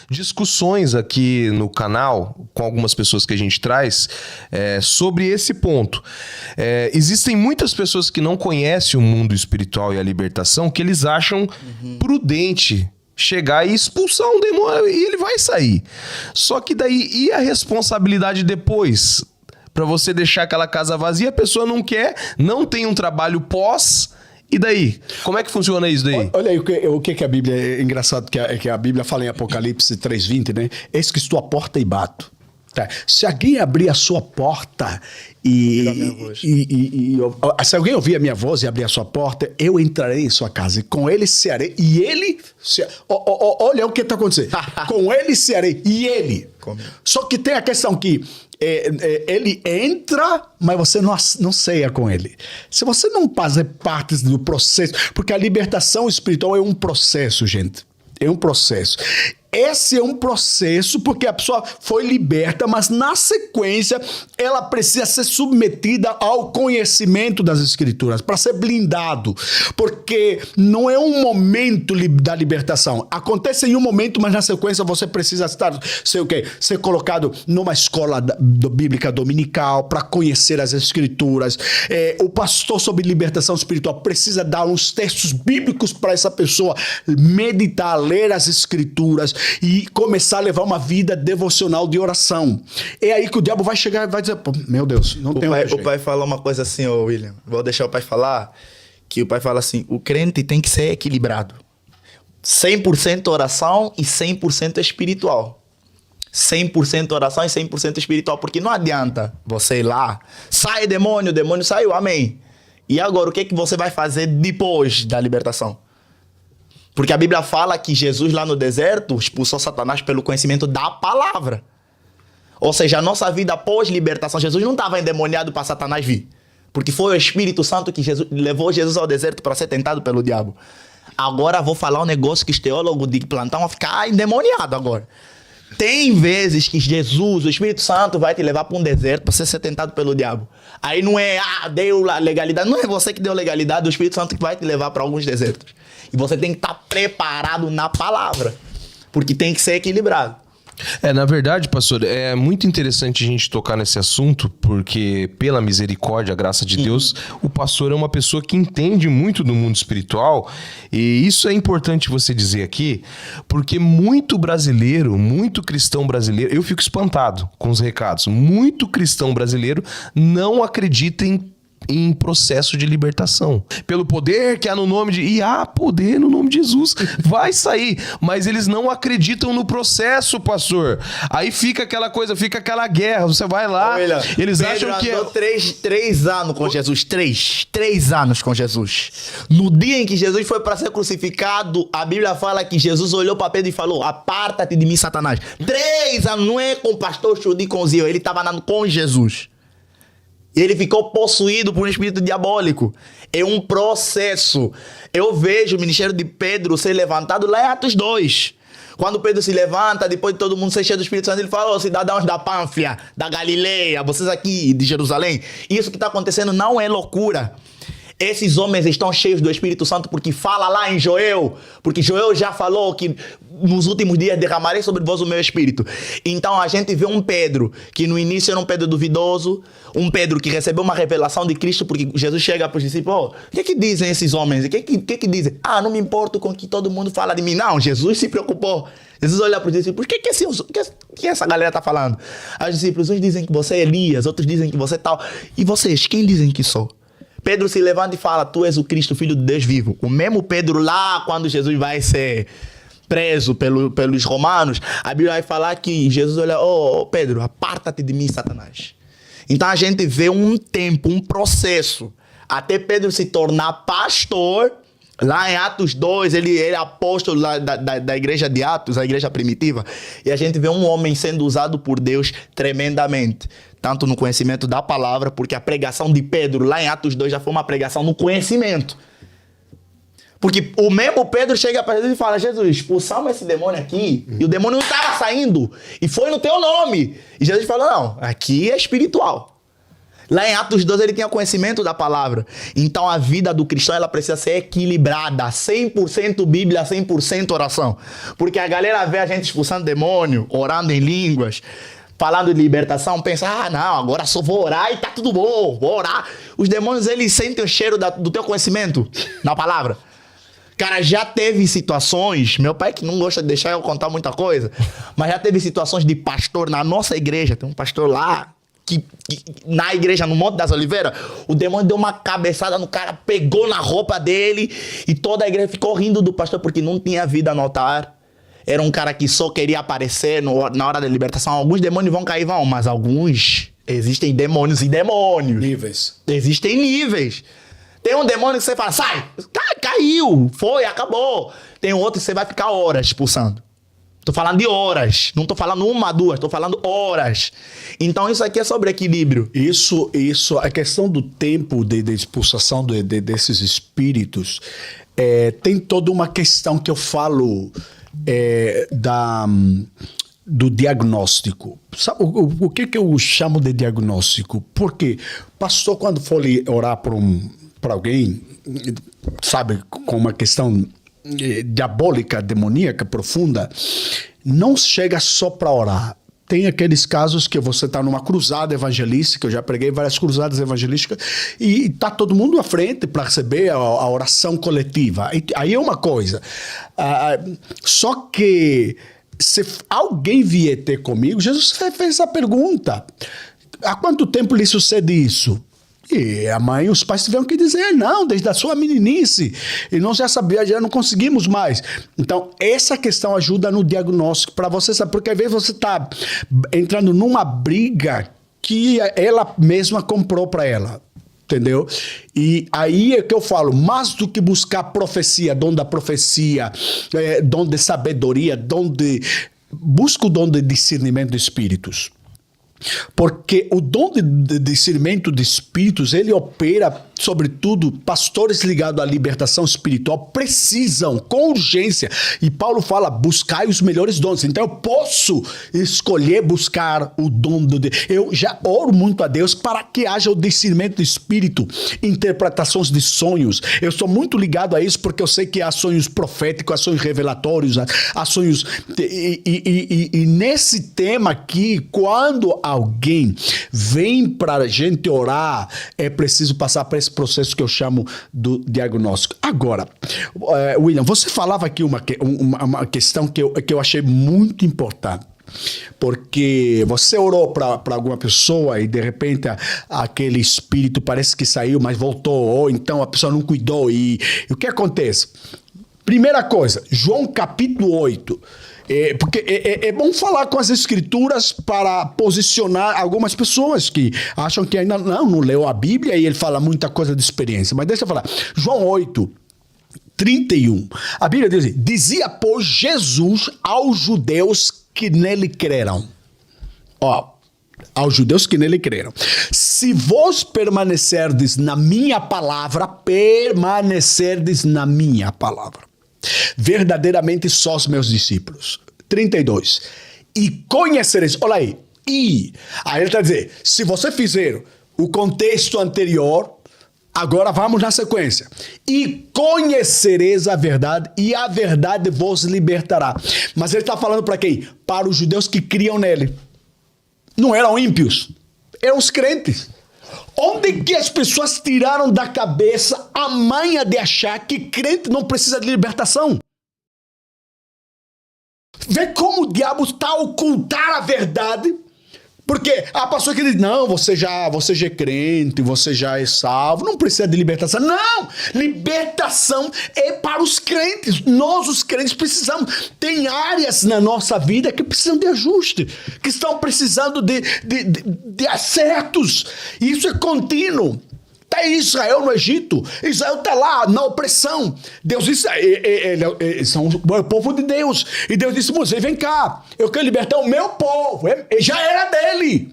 discussões aqui no canal, com algumas pessoas que a gente traz, sobre esse ponto. Existem muitas pessoas que não conhecem o mundo espiritual e a libertação, que eles acham prudente chegar e expulsar um demônio e ele vai sair. Só que daí, e a responsabilidade depois? Pra você deixar aquela casa vazia, a pessoa não quer, não tem um trabalho pós, e daí? Como é que funciona isso daí? Olha aí o que a Bíblia... É engraçado que a Bíblia fala em Apocalipse 3:20, né? Eis que estou à porta e bato. Tá? Se alguém abrir a sua porta se alguém ouvir a minha voz e abrir a sua porta, eu entrarei em sua casa e com ele cearei e ele... olha o que está acontecendo. Com ele cearei e ele... Só que tem a questão que ele entra, mas você não ceia com ele. Se você não fazer parte do processo... Porque a libertação espiritual é um processo, gente. É um processo. Esse é um processo porque a pessoa foi liberta, mas na sequência ela precisa ser submetida ao conhecimento das Escrituras para ser blindado, porque não é um momento da libertação. Acontece em um momento, mas na sequência você precisa ser colocado numa escola bíblica dominical para conhecer as Escrituras. O pastor sobre libertação espiritual precisa dar uns textos bíblicos para essa pessoa meditar, ler as Escrituras e começar a levar uma vida devocional de oração. É aí que o diabo vai chegar e vai dizer, meu Deus, não tem outro jeito. O pai fala uma coisa assim, William, vou deixar o pai falar, que o pai fala assim, o crente tem que ser equilibrado. 100% oração e 100% espiritual. 100% oração e 100% espiritual, porque não adianta você ir lá, sai demônio, o demônio saiu, amém. E agora, o que você vai fazer depois da libertação? Porque a Bíblia fala que Jesus lá no deserto expulsou Satanás pelo conhecimento da palavra. Ou seja, a nossa vida pós-libertação, Jesus não estava endemoniado para Satanás vir. Porque foi o Espírito Santo que levou Jesus ao deserto para ser tentado pelo diabo. Agora vou falar um negócio que os teólogos de plantão vão ficar endemoniados agora. Tem vezes que Jesus, o Espírito Santo, vai te levar para um deserto para ser tentado pelo diabo. Aí não é, deu a legalidade. Não é você que deu legalidade, o Espírito Santo que vai te levar para alguns desertos. E você tem que estar preparado na palavra. Porque tem que ser equilibrado. Na verdade, pastor, é muito interessante a gente tocar nesse assunto, porque pela misericórdia, a graça de Deus, o pastor é uma pessoa que entende muito do mundo espiritual, e isso é importante você dizer aqui, porque muito brasileiro, muito cristão brasileiro, eu fico espantado com os recados, muito cristão brasileiro não acredita em processo de libertação. Pelo poder que há no nome de... E há poder no nome de Jesus. Vai sair. Mas eles não acreditam no processo, pastor. Aí fica aquela coisa, fica aquela guerra. Você vai lá, eles Pedro acham que... andou três anos com Jesus. Três anos com Jesus. No dia em que Jesus foi para ser crucificado, a Bíblia fala que Jesus olhou para Pedro e falou, aparta-te de mim, Satanás. 3 anos, não é com o pastor Chudi Conzio, ele estava andando com Jesus. E ele ficou possuído por um espírito diabólico. É um processo. Eu vejo o ministério de Pedro ser levantado lá em Atos 2. Quando Pedro se levanta, depois de todo mundo ser cheio do Espírito Santo, ele fala, cidadãos da Pânfia, da Galileia, vocês aqui de Jerusalém, isso que está acontecendo não é loucura. Esses homens estão cheios do Espírito Santo porque fala lá em Joel, porque Joel já falou que nos últimos dias derramarei sobre vós o meu Espírito. Então a gente vê um Pedro, que no início era um Pedro duvidoso, um Pedro que recebeu uma revelação de Cristo, porque Jesus chega para os discípulos, o que dizem esses homens? O que dizem? Não me importo com que todo mundo fala de mim. Não, Jesus se preocupou. Jesus olha para os discípulos, o que essa galera está falando? Os discípulos, uns dizem que você é Elias, outros dizem que você é tal. E vocês, quem dizem que sou? Pedro se levanta e fala, tu és o Cristo, filho de Deus vivo. O mesmo Pedro lá, quando Jesus vai ser preso pelos romanos, a Bíblia vai falar que Jesus olha, Pedro, aparta-te de mim, Satanás. Então a gente vê um tempo, um processo, até Pedro se tornar pastor. Lá em Atos 2, ele é apóstolo da igreja de Atos, a igreja primitiva. E a gente vê um homem sendo usado por Deus tremendamente. Tanto no conhecimento da palavra, porque a pregação de Pedro lá em Atos 2 já foi uma pregação no conhecimento. Porque o mesmo Pedro chega para Jesus e fala, Jesus, expulsamos esse demônio aqui, e o demônio não estava saindo, e foi no teu nome. E Jesus falou, não, aqui é espiritual. Lá em Atos 12 ele tinha conhecimento da palavra. Então a vida do cristão ela precisa ser equilibrada. 100% Bíblia, 100% oração. Porque a galera vê a gente expulsando demônio, orando em línguas, falando de libertação, pensa, não, agora só vou orar e tá tudo bom, vou orar. Os demônios, eles sentem o cheiro do teu conhecimento na palavra. Cara, já teve situações, meu pai que não gosta de deixar eu contar muita coisa, mas já teve situações de pastor na nossa igreja, tem um pastor lá, que na igreja, no Monte das Oliveiras, o demônio deu uma cabeçada no cara, pegou na roupa dele e toda a igreja ficou rindo do pastor porque não tinha vida no altar. Era um cara que só queria aparecer na hora da libertação. Alguns demônios vão cair, mas alguns... Existem demônios e demônios. Níveis. Existem níveis. Tem um demônio que você fala, sai! Caiu! Foi, acabou. Tem outro que você vai ficar horas expulsando. Tô falando de horas. Não tô falando uma, duas. Tô falando horas. Então isso aqui é sobre equilíbrio. Isso, a questão do tempo de expulsação desses espíritos, tem toda uma questão que eu falo do diagnóstico. Sabe, o que eu chamo de diagnóstico? Porque pastor, quando for orar para alguém, sabe, com uma questão diabólica, demoníaca, profunda, não chega só para orar. Tem aqueles casos que você está numa cruzada evangelística, eu já preguei várias cruzadas evangelísticas, e está todo mundo à frente para receber a oração coletiva. Aí é uma coisa. Só que se alguém vier ter comigo, Jesus fez essa pergunta. Há quanto tempo lhe sucede isso? E a mãe e os pais tiveram que dizer, não, desde a sua meninice. E nós já sabíamos, já não conseguimos mais. Então, essa questão ajuda no diagnóstico para você saber, porque às vezes você está entrando numa briga que ela mesma comprou para ela. Entendeu? E aí é que eu falo, mais do que buscar profecia, dom da profecia, dom de sabedoria, busca o dom de discernimento de espíritos. Porque o dom de discernimento de espíritos, ele opera, sobretudo, pastores ligados à libertação espiritual precisam, com urgência. E Paulo fala, buscai os melhores dons. Então eu posso escolher buscar o dom eu já oro muito a Deus para que haja o discernimento do espírito, interpretações de sonhos. Eu sou muito ligado a isso porque eu sei que há sonhos proféticos, há sonhos revelatórios, há sonhos... E nesse tema aqui, quando alguém vem para a gente orar, é preciso passar por esse processo que eu chamo do diagnóstico. Agora, William, você falava aqui uma questão que eu achei muito importante. Porque você orou para alguma pessoa e de repente aquele espírito parece que saiu, mas voltou, ou então a pessoa não cuidou. E o que acontece? Primeira coisa, João capítulo 8. Porque é bom falar com as escrituras para posicionar algumas pessoas que acham que ainda não leu a Bíblia e ele fala muita coisa de experiência. Mas deixa eu falar. João 8, 31. A Bíblia diz assim, dizia, pois, Jesus aos judeus que nele creram. Aos judeus que nele creram. Se vós permanecerdes na minha palavra, verdadeiramente sós meus discípulos. 32. E conhecereis, olha aí, aí ele está dizendo, se você fizer o contexto anterior, agora vamos na sequência. E conhecereis a verdade, e a verdade vos libertará. Mas ele está falando para quem? Para os judeus que criam nele. Não eram ímpios, eram os crentes. Onde que as pessoas tiraram da cabeça a manha de achar que crente não precisa de libertação? Vê como o diabo está a ocultar a verdade. Porque a pessoa que diz, não, você já é crente, você já é salvo, não precisa de libertação. Não! Libertação é para os crentes. Nós, os crentes, precisamos. Tem áreas na nossa vida que precisam de ajuste, que estão precisando de acertos. Isso é contínuo. Está Israel no Egito. Israel está lá na opressão. Deus disse, são o povo de Deus. E Deus disse, Moisés, vem cá. Eu quero libertar o meu povo. Já era dele.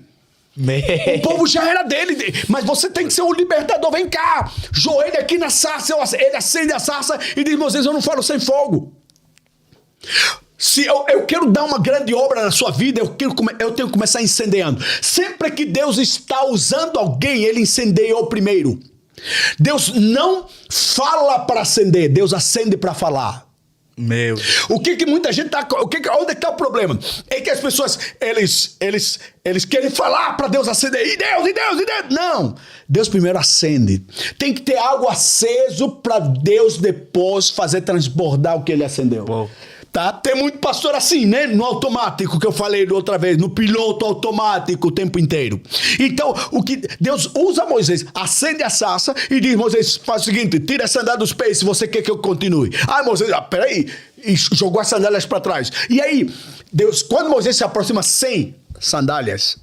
O povo já era dele. Mas você tem que ser o libertador. Vem cá. Joelho aqui na sarça. Ele acende a sarça e diz, Moisés, eu não falo sem fogo. Se eu quero dar uma grande obra na sua vida, eu tenho que começar incendiando. Sempre que Deus está usando alguém, ele incendiou primeiro. Deus não fala para acender, Deus acende para falar. Meu. O que muita gente tá... onde está o problema? É que as pessoas, eles querem falar para Deus acender. E Deus. Não. Deus primeiro acende. Tem que ter algo aceso para Deus depois fazer transbordar o que ele acendeu. Uou. Tá? Tem muito pastor assim, né? No automático que eu falei outra vez, no piloto automático o tempo inteiro. Então, o que Deus usa Moisés, acende a sarça e diz: Moisés, faz o seguinte, tira a sandália dos pés se você quer que eu continue. Moisés, peraí, e jogou as sandálias para trás. E aí, Deus, quando Moisés se aproxima sem sandálias,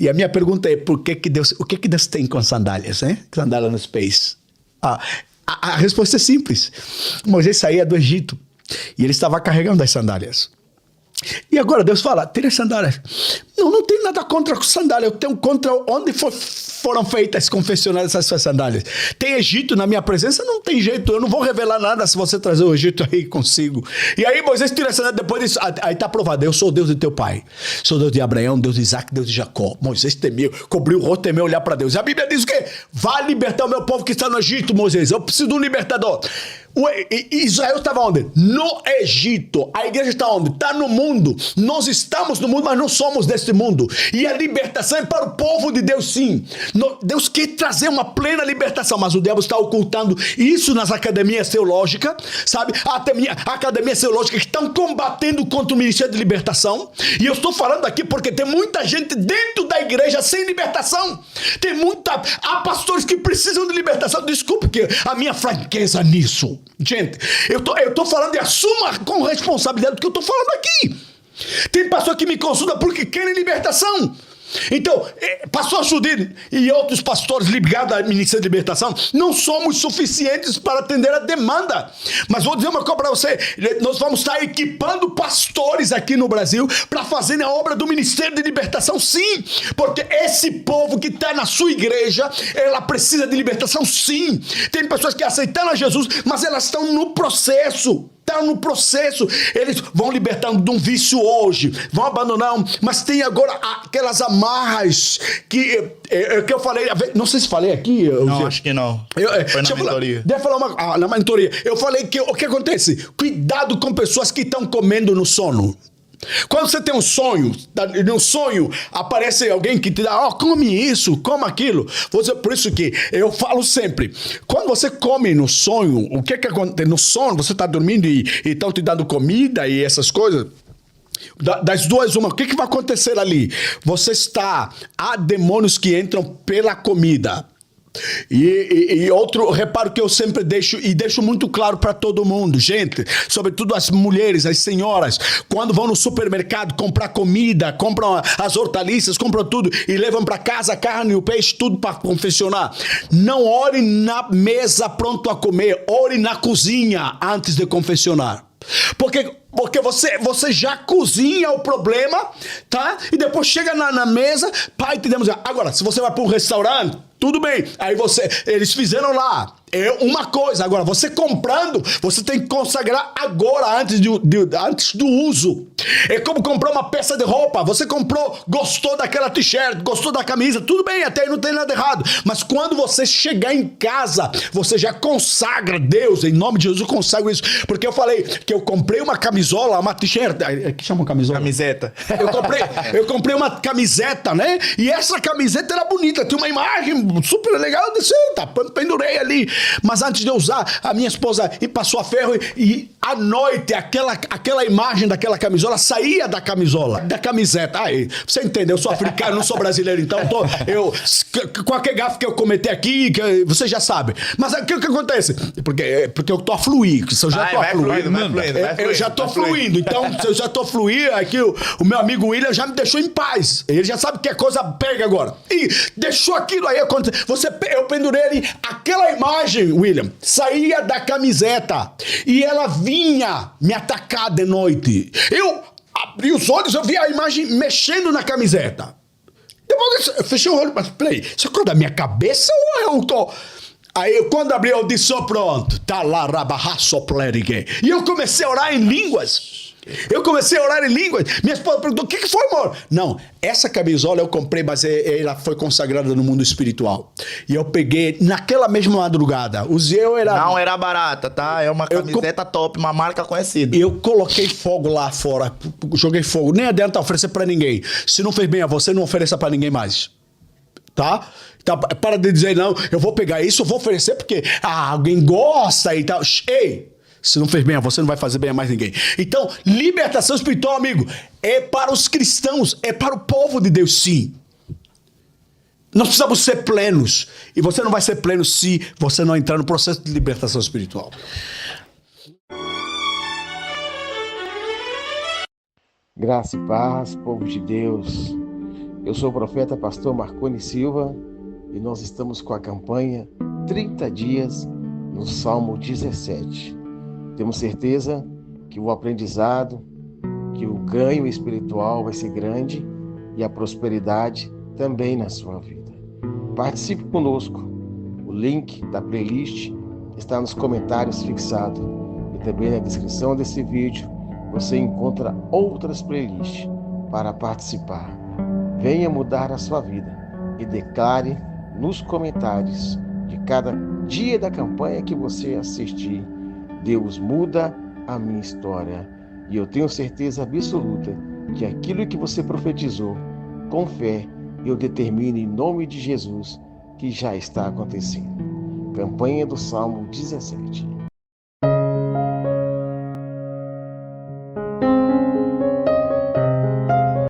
e a minha pergunta é: o que que Deus tem com sandálias, né? Sandália nos pés. A resposta é simples. Moisés saía do Egito e ele estava carregando as sandálias. E agora Deus fala: tira as sandálias. Não tem nada contra sandália. Eu tenho contra onde foram feitas, confeccionadas essas sandálias. Tem Egito na minha presença? Não tem jeito. Eu não vou revelar nada se você trazer o Egito aí consigo. E aí Moisés tira a sandália. Depois disso, aí está provado: eu sou o Deus de teu pai. Sou Deus de Abraão, Deus de Isaac, Deus de Jacó. Moisés temeu, cobriu o rosto, temeu olhar para Deus. E a Bíblia diz o quê? Vá libertar o meu povo que está no Egito, Moisés. Eu preciso de um libertador. Israel estava onde? No Egito. A igreja está onde? Está no mundo. Nós estamos no mundo, mas não somos deste mundo. E a libertação é para o povo de Deus, sim. Deus quer trazer uma plena libertação, mas o diabo está ocultando isso nas academias teológicas, sabe? Academias teológicas que estão combatendo contra o ministério de libertação. E eu estou falando aqui porque tem muita gente dentro da igreja sem libertação. Há pastores que precisam de libertação. Desculpe que a minha franqueza nisso. Gente, eu tô falando e assuma com responsabilidade do que eu tô falando aqui. Tem pastor que me consulta porque querem libertação. Então, pastor Judith e outros pastores ligados à ministério de libertação, não somos suficientes para atender a demanda. Mas vou dizer uma coisa para você: nós vamos estar equipando pastores aqui no Brasil para fazerem a obra do ministério de libertação, sim. Porque esse povo que está na sua igreja, ela precisa de libertação, sim. Tem pessoas que aceitaram a Jesus, mas elas estão no processo. Eles vão libertando de um vício hoje, vão abandonar mas tem agora aquelas amarras que eu falei, não sei se falei aqui. Não, acho que não. Foi na mentoria. Deixa eu falar na mentoria. Eu falei que o que acontece? Cuidado com pessoas que estão comendo no sono. Quando você tem um sonho, no sonho aparece alguém que te dá: come isso, coma aquilo. Por isso que eu falo sempre: quando você come no sonho, o que acontece? No sono, você está dormindo e estão te dando comida e essas coisas. Das duas, uma, o que vai acontecer ali? Há demônios que entram pela comida. E outro reparo que eu sempre deixo muito claro para todo mundo, gente, sobretudo as mulheres, as senhoras, quando vão no supermercado comprar comida, compram as hortaliças, compram tudo e levam para casa a carne e o peixe, tudo para confeccionar. Não ore na mesa pronto a comer, ore na cozinha antes de confeccionar. Porque você já cozinha o problema, tá? E depois chega na mesa, pai, te demos. Agora, se você vai para um restaurante, tudo bem. Aí eles fizeram lá. É uma coisa. Agora, você comprando, você tem que consagrar agora, antes do uso. É como comprar uma peça de roupa. Você comprou, gostou daquela t-shirt, gostou da camisa, tudo bem, até aí não tem nada errado. Mas quando você chegar em casa, você já consagra Deus. Em nome de Jesus, eu consagro isso. Porque eu falei que eu comprei uma camisola, uma t-shirt. Que chama camiseta? Camiseta. Eu comprei uma camiseta, né? E essa camiseta era bonita, tinha uma imagem super legal. Eu disse: pendurei ali. Mas antes de eu usar, a minha esposa passou a ferro e à noite aquela imagem daquela camisola saía da camiseta. Você entendeu? Eu sou africano, não sou brasileiro, então qualquer gafe que eu cometer aqui, você já sabe. Mas o que acontece? Porque eu tô a fluir. Se eu já tô a fluir, eu já tô fluindo. Então, se eu já tô fluindo, aqui o meu amigo William já me deixou em paz. Ele já sabe que a coisa pega agora. E deixou aquilo aí acontecer. Eu pendurei ali aquela imagem, William, saía da camiseta e ela vinha me atacar de noite. Eu abri os olhos, eu vi a imagem mexendo na camiseta. Depois eu fechei o olho, mas peraí, isso é coisa da minha cabeça ou eu tô... Aí quando abri, eu disse: pronto, tá lá, rabarra soplerige. E eu comecei a orar em línguas. Eu comecei a orar em línguas. Minha esposa perguntou, o que foi, amor? Não, essa camisola eu comprei, mas ela foi consagrada no mundo espiritual. E eu peguei naquela mesma madrugada. O Zeu era... Não era barata, tá? É uma camiseta top, uma marca conhecida. Eu coloquei fogo lá fora. Joguei fogo. Nem adianta oferecer pra ninguém. Se não fez bem a você, não ofereça pra ninguém mais. Tá? Então, para de dizer, não, eu vou pegar isso, eu vou oferecer porque alguém gosta e tal. Ei! Se não fez bem a você, não vai fazer bem a mais ninguém. Então, libertação espiritual, amigo, é para os cristãos, é para o povo de Deus, sim. Nós precisamos ser plenos. E você não vai ser pleno se você não entrar no processo de libertação espiritual. Graça e paz, povo de Deus. Eu sou o profeta pastor Marconi Silva e nós estamos com a campanha 30 dias no Salmo 17. Temos certeza que o aprendizado, que o ganho espiritual vai ser grande e a prosperidade também na sua vida. Participe conosco. O link da playlist está nos comentários fixado e também na descrição desse vídeo você encontra outras playlists para participar. Venha mudar a sua vida e declare nos comentários de cada dia da campanha que você assistir: Deus muda a minha história. E eu tenho certeza absoluta que aquilo que você profetizou, com fé, eu determino em nome de Jesus que já está acontecendo. Campanha do Salmo 17.